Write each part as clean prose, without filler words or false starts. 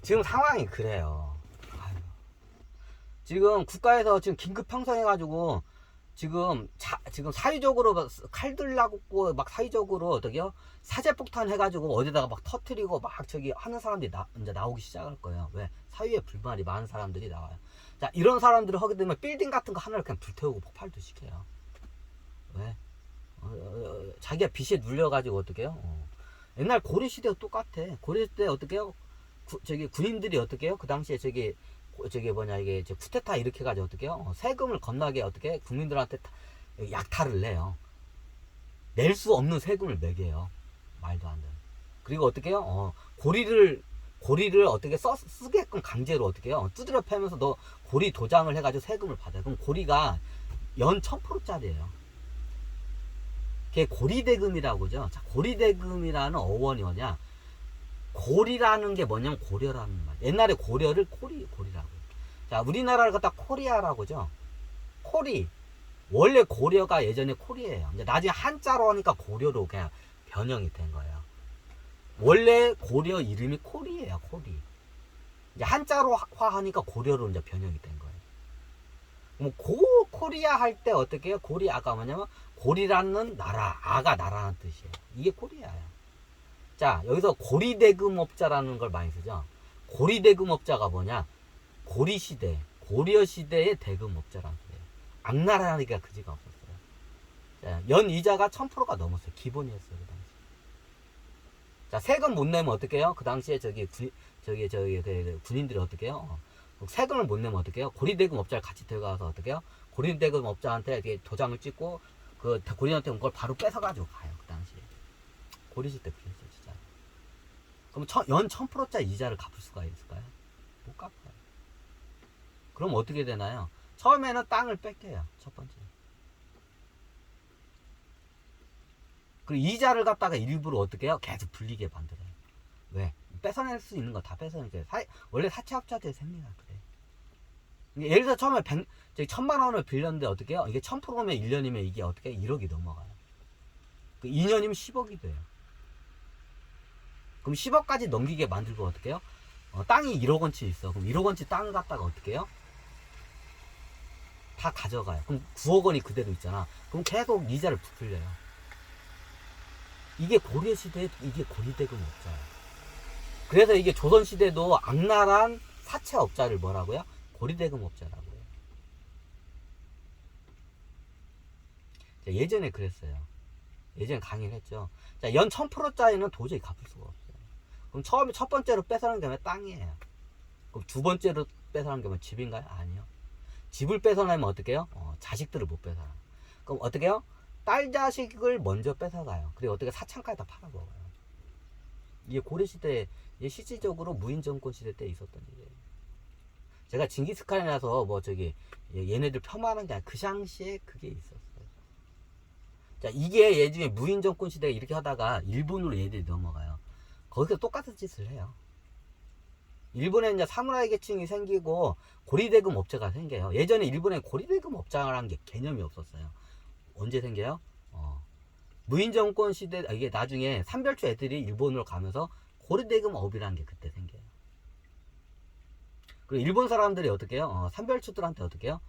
지금 상황이 그래요. 아유. 지금 국가에서 지금 긴급 형성해가지고 지금 사회적으로 칼 들라고 막 사회적으로 어떻게요? 사제폭탄 해가지고 어디다가 막 터트리고 막 저기 하는 사람들이 이제 나오기 시작할 거예요. 왜? 사회에 불만이 많은 사람들이 나와요. 자, 이런 사람들을 하게 되면 빌딩 같은 거 하나를 그냥 불태우고 폭발도 시켜요. 왜? 자기가 빚에 눌려가지고 어떻게요? 옛날 고려 시대도 똑같아. 고려 시대 어떻게요? 저기 군인들이 어떻게요? 그 당시에 저기 뭐냐 이게 쿠데타 이렇게 해가지고 어떻게요? 세금을 겁나게 어떻게 국민들한테 약탈을 내요. 낼 수 없는 세금을 매겨요. 말도 안 돼. 그리고 어떻게요? 고리를 어떻게 쓰게끔 강제로 어떻게요? 두드려 패면서 너 고리 도장을 해가지고 세금을 받아요. 그럼 고리가 연 1000%짜리예요. 그게 고리대금이라고 하죠. 자, 고리대금이라는 어원이 뭐냐? 고리라는 게 뭐냐면 고려라는 말. 옛날에 고려를 고리라고. 자, 우리나라를 갖다 코리아라고 하죠. 코리. 원래 고려가 예전에 코리예요. 이제 나중에 한자로 하니까 고려로 그냥 변형이 된 거예요. 원래 고려 이름이 코리예요. 코리. 이제 한자로 화하니까 고려로 이제 변형이 된 거예요. 뭐 코리아 할 때 어떻게 해요? 고리아가 뭐냐면 고리라는 나라, 아가 나라는 뜻이에요. 이게 코리아예요. 자, 여기서 고리대금업자라는 걸 많이 쓰죠. 고리대금업자가 뭐냐? 고리시대, 고려시대의 대금업자라는 거예요. 악나라니까 그지가 없었어요. 자, 연이자가 1000%가 넘었어요. 기본이었어요, 그 당시. 자, 세금 못 내면 어떻게 해요? 그 당시에 그 군인들이 어떻게 해요? 세금을 못 내면 어떻게 해요? 고리대금업자를 같이 들어가서 어떻게 해요? 고리대금업자한테 이렇게 도장을 찍고 그 고리한테 온 걸 바로 뺏어가지고 가요, 그 당시에. 고리시대 그랬어요, 진짜. 그럼 연 1000%짜리 이자를 갚을 수가 있을까요? 못 갚아요. 그럼 어떻게 되나요? 처음에는 땅을 뺏겨요. 첫 번째. 그리고 이자를 갖다가 일부러 어떻게 해요? 계속 불리게 만들어요. 왜? 뺏어낼 수 있는 거 다 뺏어내니까. 원래 사채업자들이 생리가 그래. 예를 들어 처음에 1000만 원을 빌렸는데 어떻게 해요? 이게 1000%면 1년이면 이게 어떻게 해요? 1억이 넘어가요. 그 2년이면 10억이 돼요. 그럼 10억까지 넘기게 만들고 어떻게 해요? 땅이 1억 원치 있어. 그럼 1억 원치 땅을 갖다가 어떻게 해요? 다 가져가요. 그럼 9억 원이 그대로 있잖아. 그럼 계속 이자를 부풀려요. 이게 고려시대에 이게 고리대금업자예요. 그래서 이게 조선시대도 악랄한 사채업자를 뭐라고요? 고리대금업자라고요. 예전에 그랬어요. 예전에 강의를 했죠. 자, 연 1000%짜리는 도저히 갚을 수가 없어요. 그럼 처음에 첫 번째로 뺏어가는 게 땅이에요. 그럼 두 번째로 뺏어가는 게 집인가요? 아니요. 집을 뺏어내면 어떻게 해요? 자식들을 못 뺏어요. 그럼 어떻게 해요? 딸 자식을 먼저 뺏어가요. 그리고 어떻게 사창까지 다 팔아먹어요. 이게 고려시대, 실질적으로 무인정권 시대 때 있었던 일이에요. 제가 징기스칸이라서 얘네들 폄하하는 게 아니라 그 당시에 그게 있었어요. 자, 이게 예전에 무인정권 시대에 이렇게 하다가 일본으로 얘들이 넘어가요. 거기서 똑같은 짓을 해요. 일본에 이제 사무라이 계층이 생기고 고리대금 업자가 생겨요. 예전에 일본에 고리대금 업자라는 게 개념이 없었어요. 언제 생겨요? 무인정권 시대, 이게 나중에 삼별초 애들이 일본으로 가면서 고리대금 업이라는 게 그때 생겨요. 그리고 일본 사람들이 어떻게 해요? 삼별초들한테 어떻게 해요?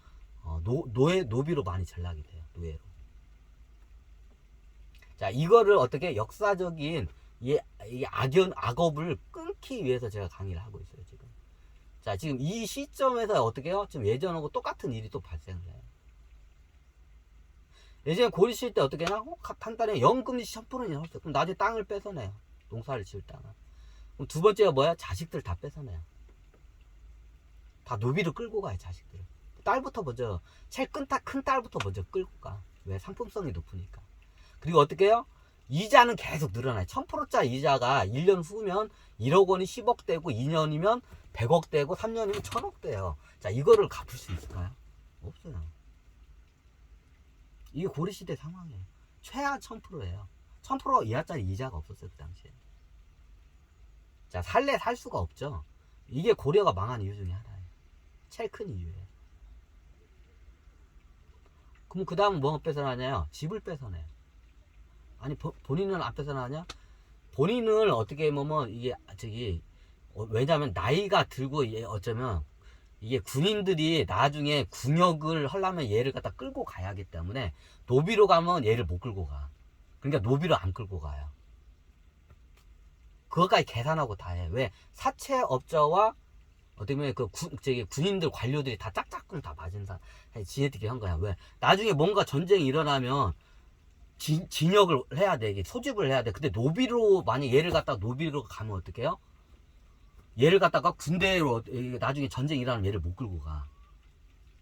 노비로 많이 전락이 돼요. 노예로. 자, 이거를 어떻게 역사적인 이 악업을 끊기 위해서 제가 강의를 하고 있어요, 지금. 자, 지금 이 시점에서 어떻게 해요? 지금 예전하고 똑같은 일이 또 발생을 해요. 예전에 고리 실 때 어떻게 하냐? 한 달에 연금리 1000%는 했어요. 그럼 나중에 땅을 뺏어내요. 농사를 지을 땅을. 그럼 두 번째가 뭐야? 자식들 다 뺏어내요. 다 노비로 끌고 가요, 자식들. 딸부터 먼저, 제일 큰 딸부터 먼저 끌고 가. 왜? 상품성이 높으니까. 그리고 어떻게 해요? 이자는 계속 늘어나요. 1000%짜리 이자가 1년 후면 1억 원이 10억 되고 2년이면 100억 되고 3년이면 1000억 돼요. 자, 이거를 갚을 수 있을까요? 없어요. 이게 고려시대 상황이에요. 최하 1000%예요. 1000% 이하짜리 이자가 없었어요, 그 당시에. 자, 살 수가 없죠. 이게 고려가 망한 이유 중에 하나예요. 제일 큰 이유예요. 그럼 그 다음은 뭐 뺏어나냐요? 집을 뺏어내요. 아니 본인은 안 뺏어나냐? 본인을 어떻게 보면 이게 왜냐면 나이가 들고 어쩌면 이게 군인들이 나중에 군역을 하려면 얘를 갖다 끌고 가야 하기 때문에 노비로 가면 얘를 못 끌고 가. 그러니까 노비로 안 끌고 가요. 그것까지 계산하고 다 해. 왜? 사채업자와 어떻게 보면 군인들 관료들이 다 짝짝꿍 다 맞은 지네들끼리 한 거야. 왜? 나중에 뭔가 전쟁이 일어나면 진역을 해야 돼. 소집을 해야 돼. 근데 노비로 만약 얘를 갖다가 노비로 가면 어떡해요? 얘를 갖다가 군대로 나중에 전쟁이 일어나면 얘를 못 끌고 가.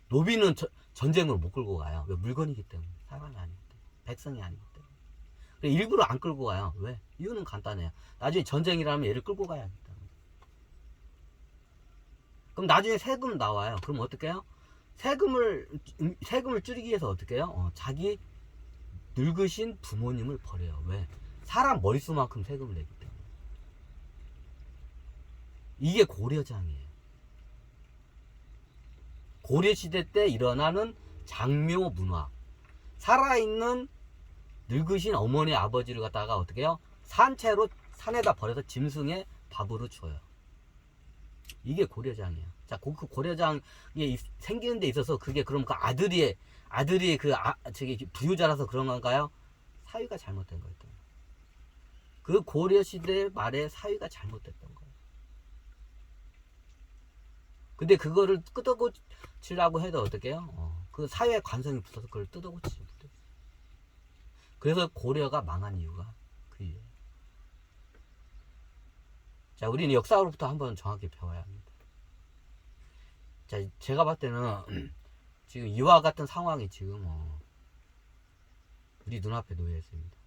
노비는 전쟁으로 못 끌고 가요. 왜? 물건이기 때문에. 사람이 아니기 때문에. 백성이 아니기 때문에. 일부러 안 끌고 가요. 왜? 이유는 간단해요. 나중에 전쟁이 일어나면 얘를 끌고 가야 하기 때문에. 그럼 나중에 세금 나와요. 그럼 어떻게 해요? 세금을 줄이기 위해서 어떻게 해요? 자기 늙으신 부모님을 버려요. 왜? 사람 머릿수만큼 세금을 내기 때문에. 이게 고려장이에요. 고려시대 때 일어나는 장묘 문화. 살아있는 늙으신 어머니 아버지를 갖다가 어떻게 해요? 산채로 산에다 버려서 짐승에 밥으로 줘요. 이게 고려장이에요. 자, 그 고려장이 생기는 데 있어서 그게 그럼 그 아들이 저기 부유자라서 그런 건가요? 사위가 잘못된 거예요. 그 고려시대 말에 사위가 잘못됐던 거예요. 근데 그거를 뜯어고치려고 해도 어떻게 해요? 그 사회의 관성이 붙어서 그걸 뜯어고치지 못해요. 그래서 고려가 망한 이유가 그 이유예요. 자, 우리는 역사로부터 한번 정확히 배워야 합니다. 자, 제가 봤을 때는 지금 이와 같은 상황이 지금 우리 눈앞에 놓여 있습니다.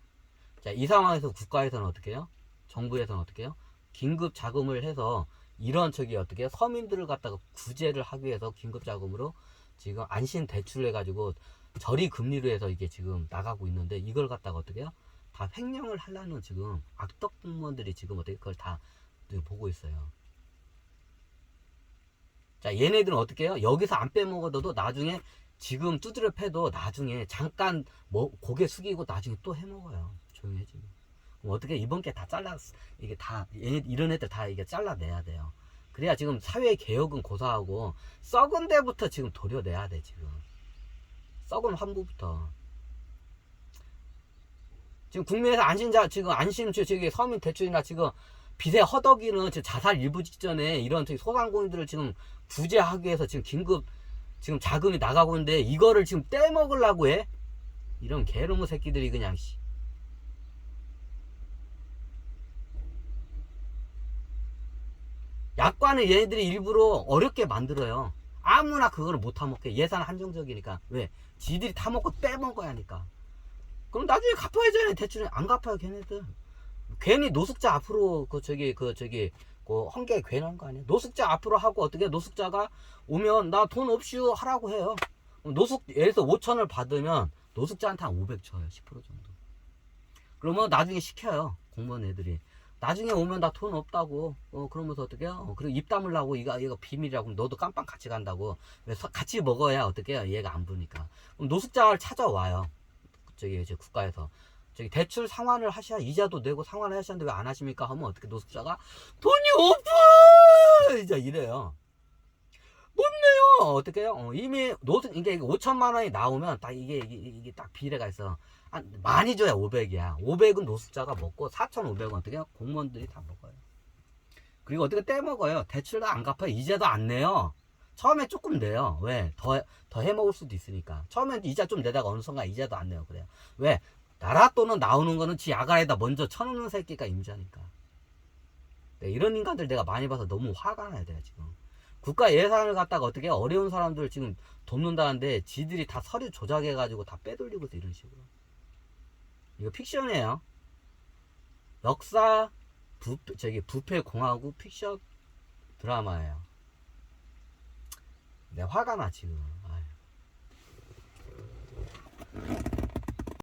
자, 이 상황에서 국가에서는 어떻게 해요? 정부에서는 어떻게 해요? 긴급 자금을 해서 이런 어떻게 해요? 서민들을 갖다가 구제를 하기 위해서 긴급 자금으로 지금 안심 대출을 해가지고 저리 금리로 해서 이게 지금 나가고 있는데 이걸 갖다가 어떻게 해요? 다 횡령을 하려는 지금 악덕 공무원들이 지금 어떻게 그걸 다 보고 있어요. 자, 얘네들은 어떻게 해요? 여기서 안 빼먹어도 나중에 지금 두드려 패도 나중에 잠깐 고개 숙이고 나중에 또 해먹어요. 조용해지면. 그럼 어떻게 이번 게 다 이게 다 이런 애들 다 이게 잘라내야 돼요. 그래야 지금 사회 개혁은 고사하고 썩은 데부터 지금 도려내야 돼. 지금 썩은 환부부터. 지금 국민에서 지금 안심 저기 서민 대출이나 지금 빚에 허덕이는 자살 일부 직전에 이런 소상공인들을 지금 구제하기 위해서 지금 긴급 지금 자금이 나가고 있는데 이거를 지금 떼먹으려고 해? 이런 개놈의 새끼들이 그냥 약관을 얘네들이 일부러 어렵게 만들어요. 아무나 그걸 못 타먹게. 예산 한정적이니까. 왜? 지들이 타먹고 떼먹어야 하니까. 그럼 나중에 갚아야죠. 대출은 안 갚아요 걔네들. 괜히 노숙자 앞으로 헌게 괜히 한 거 아니야. 노숙자 앞으로 하고 어떻게 노숙자가 오면 나 돈 없이요 하라고 해요. 예를 들어서 5천을 받으면 노숙자한테 한 500 줘요. 10% 정도. 그러면 나중에 시켜요. 공무원 애들이. 나중에 오면 나 돈 없다고. 그러면서 어떻게 해요? 그리고 입 다물라고 이거 비밀이라고. 너도 깜빵 같이 간다고. 왜 같이 먹어야 어떻게 해요? 얘가 안 부니까. 그럼 노숙자를 찾아와요. 이제 국가에서. 대출 상환을 하셔야 이자도 내고 상환을 하셨는데 왜 안 하십니까? 하면 어떻게 노숙자가 돈이 없어! 이제 이래요. 못 내요! 어떻게 해요? 이미 이게 5천만 원이 나오면 딱 이게 딱 비례가 있어. 많이 줘야 500이야. 500은 노숙자가 먹고 4,500원 어떻게 해요? 공무원들이 다 먹어요. 그리고 어떻게 떼먹어요? 대출도 안 갚아요. 이자도 안 내요. 처음에 조금 내요. 왜? 더 해먹을 수도 있으니까. 처음엔 이자 좀 내다가 어느 순간 이자도 안 내요. 그래요. 왜? 나라 돈은 나오는 거는 지 야간에다 먼저 쳐놓는 새끼가 임자니까. 네, 이런 인간들 내가 많이 봐서 너무 화가 나요. 내가 지금 국가 예산을 갖다가 어떻게 어려운 사람들 지금 돕는다는데 지들이 다 서류 조작해가지고 다 빼돌리고 이런 식으로. 이거 픽션이에요. 역사 부패공화국 픽션 드라마예요. 내가 화가 나 지금.